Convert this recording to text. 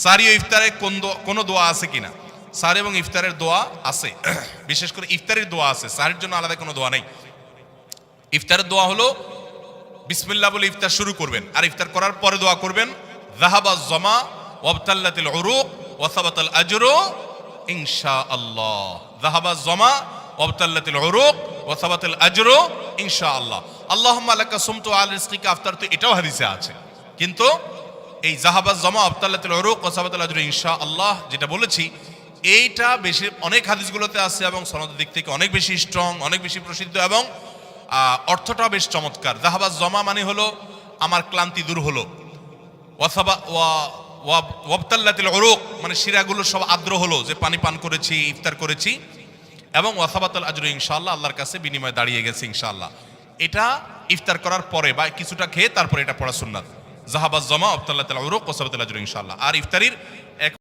সাহরি ও ইফতারে কোনো দোয়া আছে কিনা? সাহরি এবং ইফতারের দোয়া আছে, বিশেষ করে ইফতারের দোয়া আছে, সাহরির জন্য আলাদা কোনো দোয়া নেই। ইফতারের দোয়া হলো বিসমিল্লাহ বলে ইফতার শুরু করবেন, আর ইফতার করার পরে দোয়া করবেন যাহাবাজ জামা ওয়াবতাল্লাতিল উরুক ওয়া সাবাতাল আজরু ইনশাআল্লাহ। যাহাবাজ জামা ওয়াবতাল্লাতিল উরুক ওয়া সাবাতাল আজরু ইনশাআল্লাহ। আল্লাহুম্মা লাকা সুমতু আল রিজকিকা আফতারতু, এটাও হাদিসে আছে। কিন্তু এই যাহাবাজ জামা ওয়াবতাল্লাতিল উরুক ওয়া সাবাতাল আজরু ইনশাআল্লাহ যেটা বলেছি, এইটা বেশি অনেক হাদিসগুলোতে আছে এবং সনদের দিক থেকে অনেক বেশি স্ট্রং, অনেক বেশি প্রসিদ্ধ এবং অর্থটাও বেশ চমৎকার। যাহাবাজ জমা মানে হলো আমার ক্লান্তি দূর হলো, ওয়াবতাল্লাতিল উরুক মানে শিরাগুলো সব আর্দ্র হলো, যে পানি পান করেছি, ইফতার করেছি, এবং ওয়াসাবাতুল আজরু ইনশাআল্লাহ, আল্লাহর কাছে বিনিময় দাঁড়িয়ে গেছে ইনশাআল্লাহ। এটা ইফতার করার পরে বা কিছুটা খেয়ে তারপরে এটা পড়া সুন্নাত। যাহাবাজ জমা ওয়াবতাল্লাতিল উরুক ওয়াসাবাতুল আজরু ইনশাআল্লাহ। আর ইফতারির